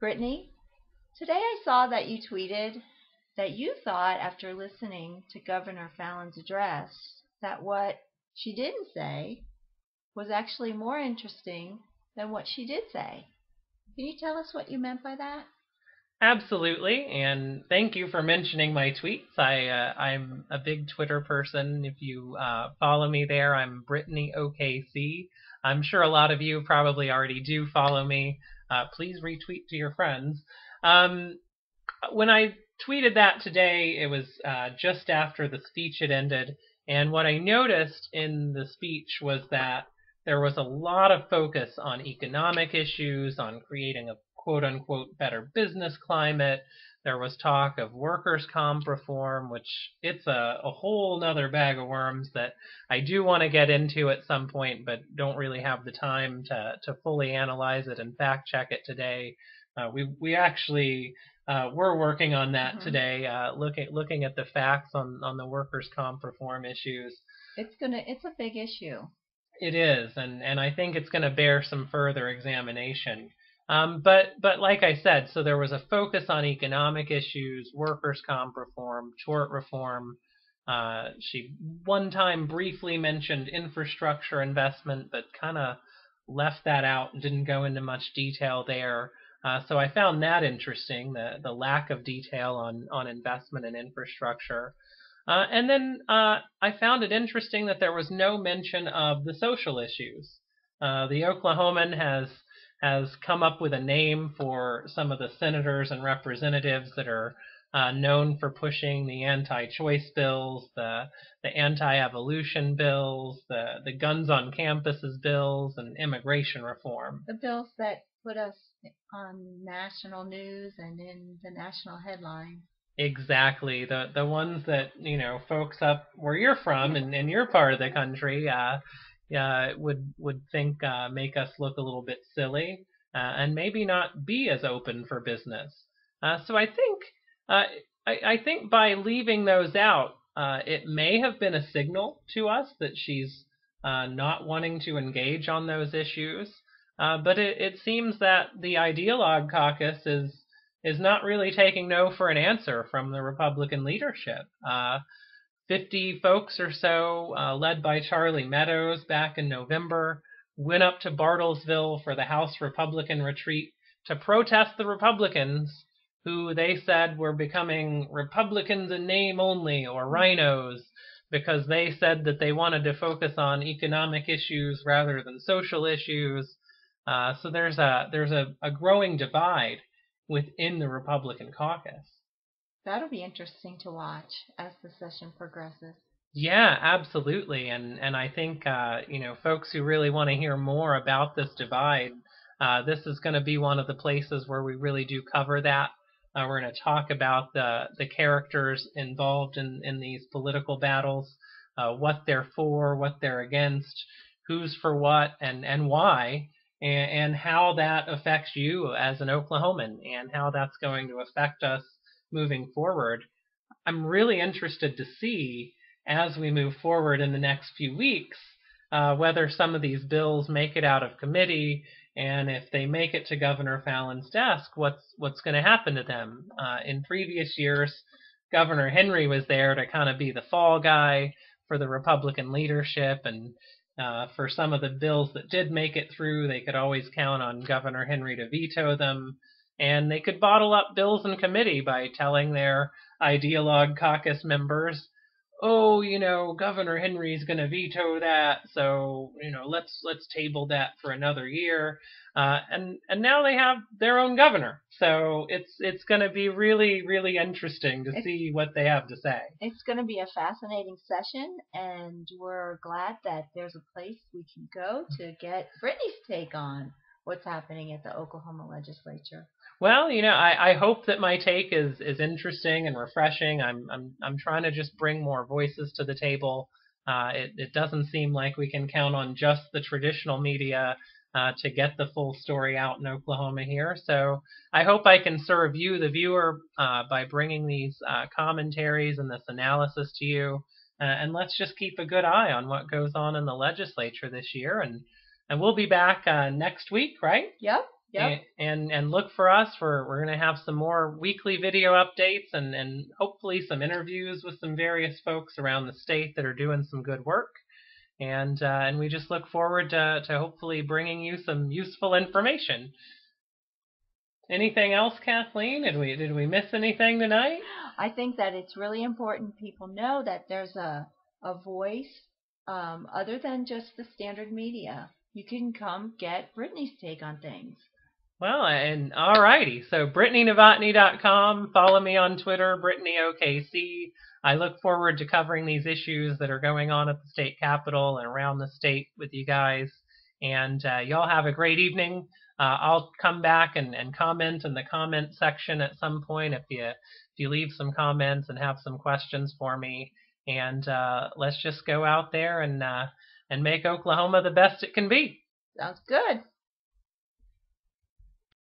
Brittany, today I saw that you tweeted that you thought, after listening to Governor Fallon's address, that what she didn't say was actually more interesting than what she did say. Can you tell us what you meant by that? Absolutely, and thank you for mentioning my tweets. I'm a big Twitter person. If you follow me there, I'm Brittany OKC. I'm sure a lot of you probably already do follow me. Please retweet to your friends. Um, when I tweeted that today, it was just after the speech had ended, and what I noticed in the speech was that there was a lot of focus on economic issues, on creating a quote unquote better business climate. There was talk of workers' comp reform, which it's a whole nother bag of worms that I do want to get into at some point, but don't really have the time to fully analyze it and fact check it today. We actually we're working on that today, looking at the facts on the workers' comp reform issues. It's a big issue. It is, and I think it's going to bear some further examination. But like I said, so there was a focus on economic issues, workers' comp reform, tort reform. She one time briefly mentioned infrastructure investment, but kind of left that out and didn't go into much detail there. So I found that interesting, the lack of detail on investment and infrastructure. And then I found it interesting that there was no mention of the social issues. The Oklahoman has come up with a name for some of the senators and representatives that are known for pushing the anti-choice bills, the anti-evolution bills, the guns on campuses bills, and immigration reform. The bills that put us on national news and in the national headlines. Exactly. The ones that, folks up where you're from and in your part of the country would think make us look a little bit silly and maybe not be as open for business. So I think by leaving those out, it may have been a signal to us that she's not wanting to engage on those issues. But it seems that the Ideologue Caucus is not really taking no for an answer from the Republican leadership. 50 folks or so, led by Charlie Meadows back in November, went up to Bartlesville for the House Republican retreat to protest the Republicans, who they said were becoming Republicans in name only, or rhinos, because they said that they wanted to focus on economic issues rather than social issues. So there's a growing divide within the Republican caucus. That'll be interesting to watch as the session progresses. Yeah, absolutely, and I think folks who really want to hear more about this divide, this is going to be one of the places where we really do cover that. We're going to talk about the characters involved in these political battles, what they're for, what they're against, who's for what, and why, and how that affects you as an Oklahoman, and how that's going to affect us moving forward. I'm really interested to see as we move forward in the next few weeks whether some of these bills make it out of committee, and if they make it to Governor Fallon's desk, what's going to happen to them. In previous years, Governor Henry was there to kind of be the fall guy for the Republican leadership, and for some of the bills that did make it through, they could always count on Governor Henry to veto them. And they could bottle up bills in committee by telling their Ideologue Caucus members, oh, Governor Henry's going to veto that, so let's table that for another year. And now they have their own governor, so it's going to be really, really interesting to see what they have to say. It's going to be a fascinating session, and we're glad that there's a place we can go to get Brittany's take on what's happening at the Oklahoma legislature. Well, I hope that my take is interesting and refreshing. I'm trying to just bring more voices to the table. It doesn't seem like we can count on just the traditional media to get the full story out in Oklahoma here. So I hope I can serve you, the viewer, by bringing these commentaries and this analysis to you. And let's just keep a good eye on what goes on in the legislature this year. And we'll be back next week, right? Yep. Yep. And look for us. We're going to have some more weekly video updates and hopefully some interviews with some various folks around the state that are doing some good work. And we just look forward to hopefully bringing you some useful information. Anything else, Kathleen? Did we miss anything tonight? I think that it's really important people know that there's a voice other than just the standard media. You can come get Brittany's take on things. Well, and alrighty. So BrittanyNovotny.com. Follow me on Twitter, BrittanyOKC. I look forward to covering these issues that are going on at the state capitol and around the state with you guys. And y'all have a great evening. I'll come back and comment in the comment section at some point if you leave some comments and have some questions for me. And let's just go out there and make Oklahoma the best it can be. Sounds good.